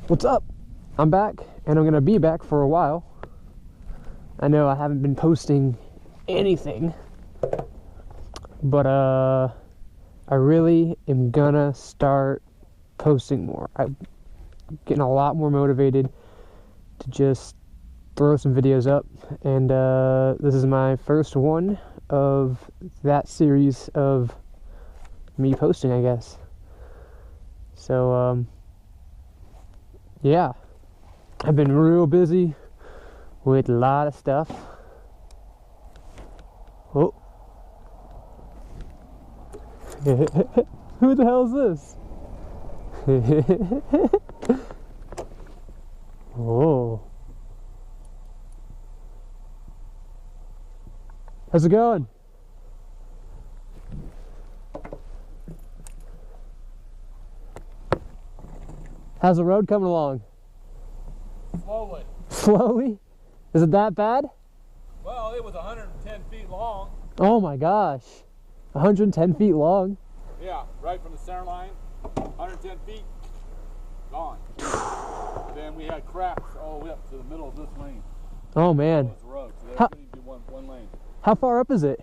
What's up? I'm back, and I'm gonna be back for a while. I know I haven't been posting anything, but I really am gonna start posting more. I'm getting a lot more motivated to just throw some videos up, and this is my first one of that series of me posting, I guess. So yeah, I've been real busy with a lot of stuff. Oh. Who the hell is this? Oh. How's it going? How's the road coming along? Slowly. Slowly? Is it that bad? Well, it was 110 feet long. Oh my gosh. 110 feet long? Yeah, right from the center line, 110 feet, gone. Then we had cracks all the way up to the middle of this lane. Oh man. That was the road, so they How- couldn't do one lane. How far up is it?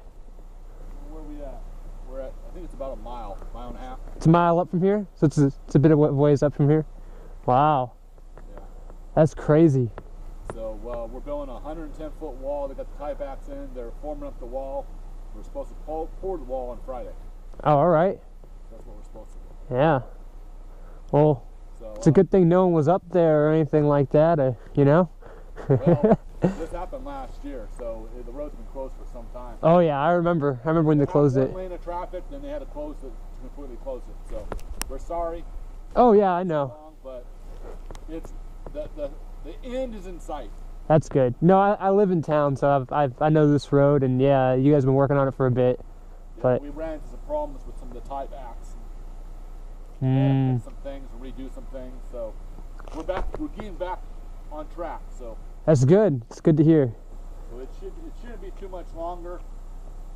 Where are we at? We're at, I think it's about a mile and a half. It's a mile up from here? So it's a bit of ways up from here? Wow. Yeah. That's crazy. So we're building a 110-foot wall. They got the tiebacks in. They're forming up the wall. We're supposed to pour the wall on Friday. Oh, all right. That's what we're supposed to do. Yeah. Well, So, it's a good thing no one was up there or anything like that, you know? Well, this happened last year, so the road's been closed for some time. Oh yeah, I remember when they closed it. One lane of traffic, then they had to close it, completely close it. So we're sorry. Oh yeah, I know. Long, but it's the end is in sight. That's good. No, I live in town, so I know this road, and yeah, you guys have been working on it for a bit. Yeah, But we ran into some problems with some of the tiebacks. We mm, had to fix some things and redo some things. So we're getting back on track. So that's good. It's good to hear. it shouldn't be too much longer.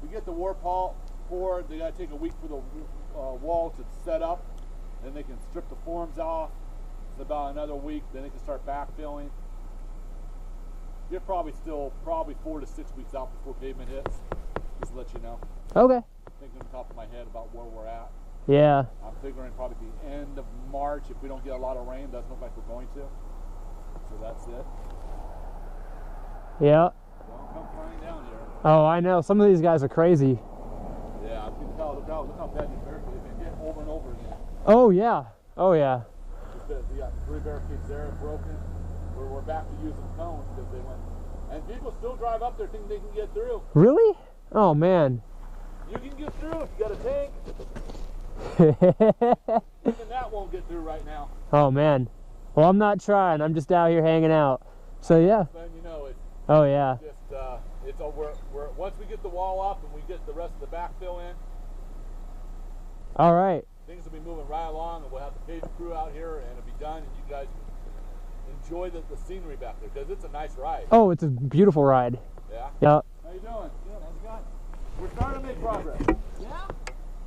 We get the warpole poured. They got to take a week for the wall to set up. Then they can strip the forms off. It's about another week. Then they can start backfilling. You're probably 4 to 6 weeks out before pavement hits. Just to let you know. Okay. Thinking on top of my head about where we're at. Yeah. I'm figuring probably the end of March if we don't get a lot of rain. Doesn't look like we're going to. So that's it. Yeah. Don't come flying down here. Oh, I know. Some of these guys are crazy. Yeah, you can tell. Look how bad these barricades have been hit over and over again. Oh yeah. Oh yeah. We got 3 barricades there broken. We're back to using cones because they went. And people still drive up there thinking they can get through. Really? Oh man. You can get through if you got a tank. Even that won't get through right now. Oh man. Well, I'm not trying. I'm just out here hanging out. So yeah. Then you know it. Oh yeah. Just it's over. Once we get the wall up and we get the rest of the backfill in, All right. things will be moving right along, and we'll have the paving crew out here, and it'll be done, and you guys can enjoy the scenery back there because it's a nice ride. Oh, it's a beautiful ride. Yeah. Yeah. How you doing? Good. How's it going? We're starting to make progress. Yeah?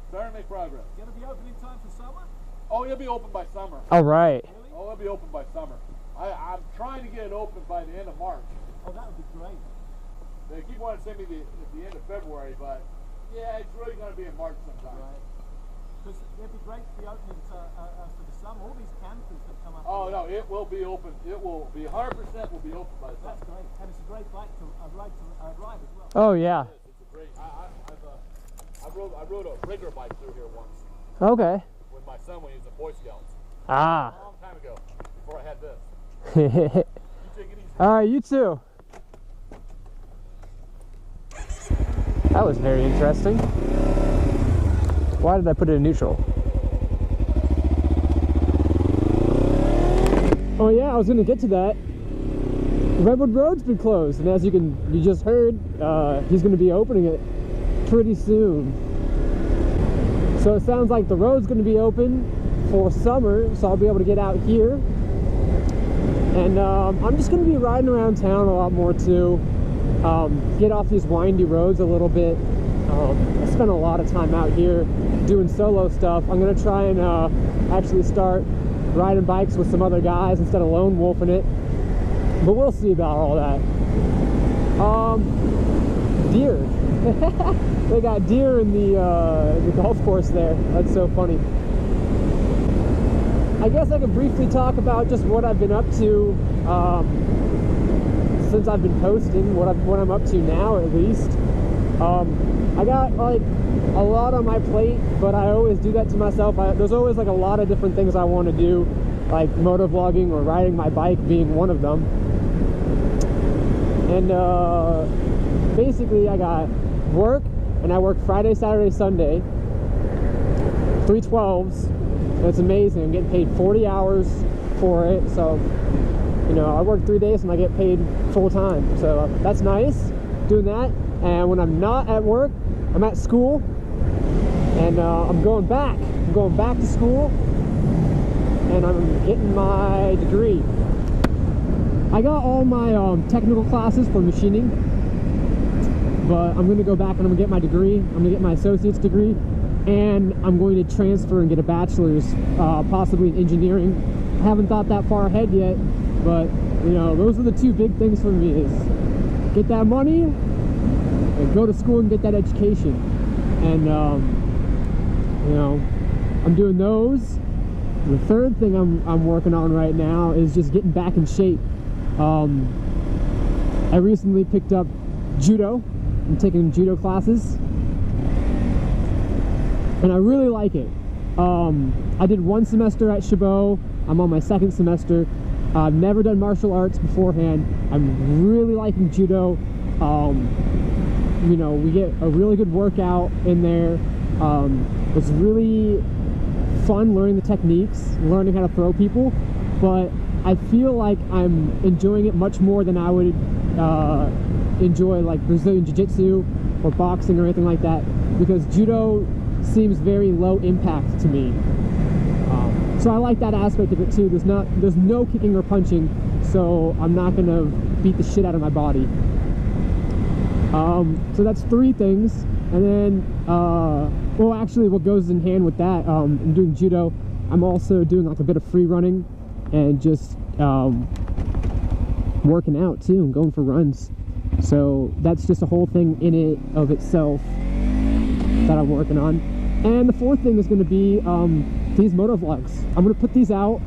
Starting to make progress. Gonna be open in time for summer? Oh, it'll be open by summer. All right. Really? Oh, it'll be open by summer. I'm trying to get it open by the end of March. Oh, that would be great. They keep wanting to send me at the end of February, but yeah, it's really going to be in March sometime. Right. Because it'd be great to be opening for the summer. All these campers that come up. Oh here. no, it will be open. It will be 100% will be open by the That's summer. great. And it's a great bike to ride as well. Oh yeah. It is. It's a great. I rode a rigger bike through here once Okay. with my son when he was in Boy Scouts Ah. a long time ago before I had this. You take it easy. All right, you too. That was very interesting. Why did I put it in neutral? Oh yeah, I was gonna get to that. Redwood Road's been closed, and as you just heard, he's gonna be opening it pretty soon. So it sounds like the road's gonna be open for summer, so I'll be able to get out here. And I'm just gonna be riding around town a lot more too. Get off these windy roads a little bit. I spent a lot of time out here doing solo stuff. I'm gonna try and actually start riding bikes with some other guys instead of lone wolfing it. But we'll see about all that. Deer. They got deer in the golf course there. That's so funny. I guess I could briefly talk about just what I've been up to since I've been posting, what I'm up to now at least. I got like a lot on my plate, but I always do that to myself. There's always like a lot of different things I want to do, like motovlogging or riding my bike being one of them. And basically I got work, and I work Friday, Saturday, Sunday, 3 12s. It's amazing. I'm getting paid 40 hours for it, so you know, I work 3 days and I get paid full time, so that's nice doing that. And when I'm not at work, I'm at school, and I'm going back to school, and I'm getting my degree. I got all my technical classes for machining, but I'm going to go back and I'm going to get my degree. I'm going to get my associate's degree, and I'm going to transfer and get a bachelor's, possibly in engineering. I haven't thought that far ahead yet, but you know, those are the two big things for me: is get that money and go to school and get that education. And you know, I'm doing those. The third thing I'm working on right now is just getting back in shape. I recently picked up judo. I'm taking judo classes, and I really like it. I did 1 semester at Chabot. I'm on my 2nd semester. I've never done martial arts beforehand. I'm really liking judo. You know, we get a really good workout in there. It's really fun learning the techniques, learning how to throw people, but I feel like I'm enjoying it much more than I would enjoy like Brazilian Jiu-Jitsu or boxing or anything like that, because judo seems very low impact to me. So I like that aspect of it too. There's no kicking or punching, so I'm not gonna beat the shit out of my body. So that's 3 things. And then well, actually what goes in hand with that, I'm doing judo. I'm also doing like a bit of free running and just working out too, and going for runs. So that's just a whole thing in it of itself that I'm working on. And the 4th thing is going to be these moto vlogs. I'm going to put these out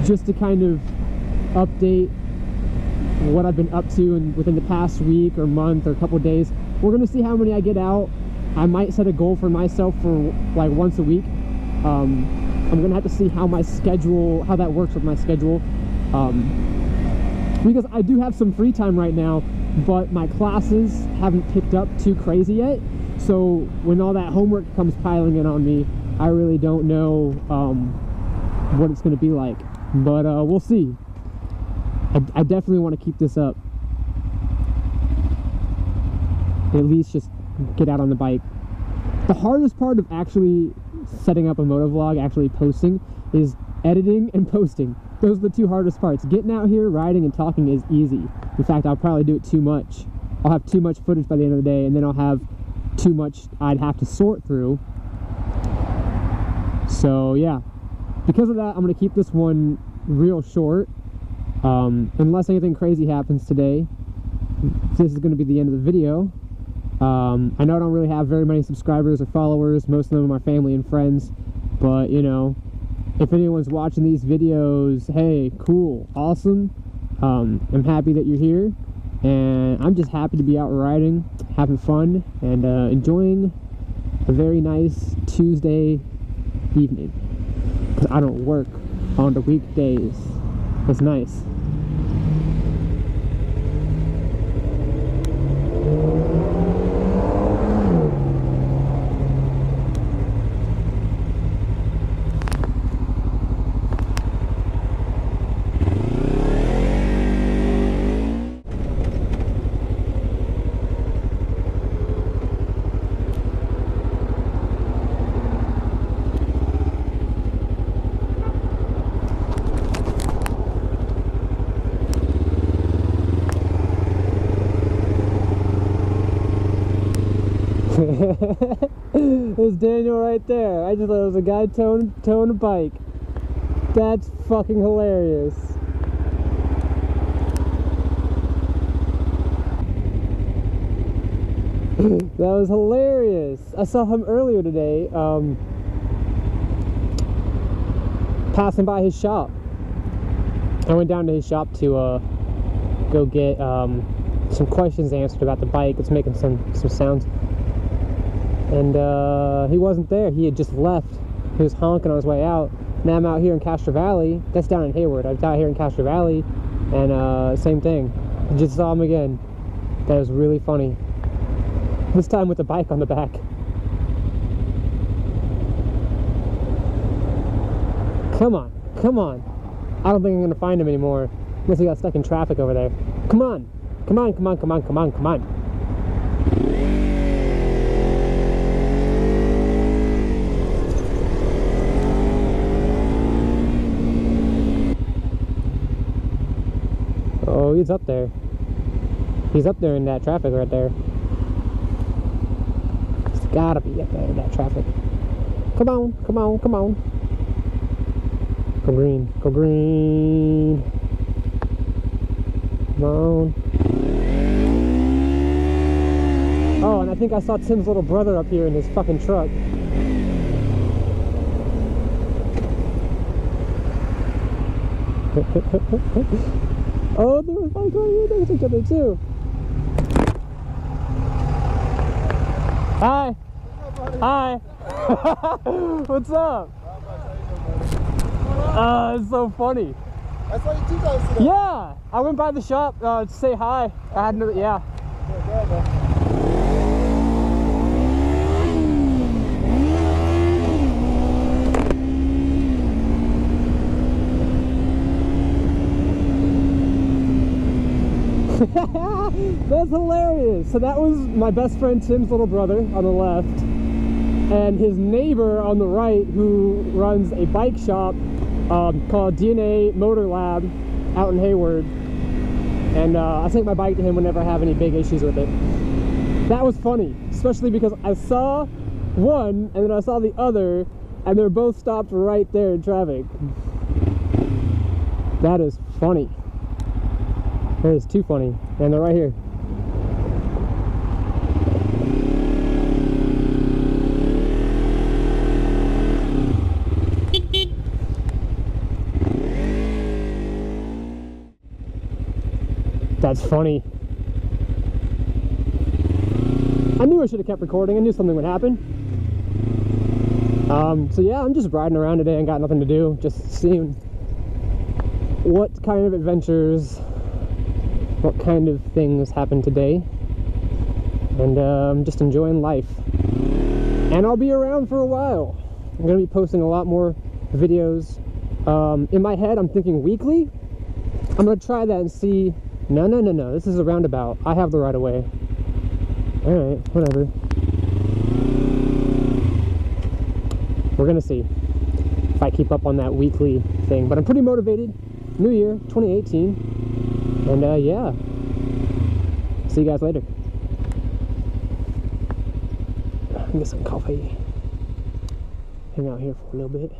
just to kind of update what I've been up to within the past week or month or a couple of days. We're going to see how many I get out. I might set a goal for myself for like once a week. I'm going to have to see how my schedule, how that works with my schedule. Because I do have some free time right now, but my classes haven't picked up too crazy yet. So when all that homework comes piling in on me, I really don't know what it's going to be like. But we'll see. I definitely want to keep this up. At least just get out on the bike. The hardest part of actually setting up a motovlog, actually posting, is editing and posting. Those are the 2 hardest parts. Getting out here, riding, and talking is easy. In fact, I'll probably do it too much. I'll have too much footage by the end of the day, and then I'll have too much I'd have to sort through. So yeah, because of that, I'm going to keep this one real short. Unless anything crazy happens today, this is going to be the end of the video. I know I don't really have very many subscribers or followers. Most of them are my family and friends, but you know, if anyone's watching these videos, hey, cool, awesome. I'm happy that you're here, and I'm just happy to be out riding, having fun, and enjoying a very nice Tuesday evening, because I don't work on the weekdays. It's nice. There's Daniel right there. I just thought it was a guy towing a bike. That's fucking hilarious. That was hilarious. I saw him earlier today, passing by his shop. I went down to his shop to go get some questions answered about the bike. It's making some sounds. And he wasn't there. He had just left. He was honking on his way out. Now I'm out here in Castro Valley. That's down in Hayward. I was out here in Castro Valley, and same thing. I just saw him again. That was really funny. This time with the bike on the back. Come on, come on. I don't think I'm gonna find him anymore unless he got stuck in traffic over there. Come on, come on, come on, come on, come on, come on. Oh, he's up there. He's up there in that traffic right there. He's gotta be up there in that traffic. Come on, come on, come on. Go green, go green. Come on. Oh, and I think I saw Tim's little brother up here in his fucking truck. Oh, there was like right here next to each other too. Hi. Hi. What's up? It's so funny. I saw you 2 times today. Yeah, I went by the shop to say hi. I had no, yeah. That's hilarious. So that was my best friend Tim's little brother on the left, and his neighbor on the right, who runs a bike shop called DNA Motor Lab out in Hayward. And I take my bike to him whenever I have any big issues with it. That was funny, especially because I saw one and then I saw the other, and they're both stopped right there in traffic. That is funny. That is too funny. And they're right here. That's funny. I knew I should have kept recording. I knew something would happen. So yeah, I'm just riding around today and got nothing to do. Just seeing what kind of adventures, what kind of things happen today. And just enjoying life. And I'll be around for a while. I'm going to be posting a lot more videos. In my head, I'm thinking weekly. I'm going to try that and see. No, this is a roundabout. I have the right of way. Alright, whatever. We're gonna see if I keep up on that weekly thing. But I'm pretty motivated. New year, 2018. And yeah. See you guys later. Get some coffee. Hang out here for a little bit.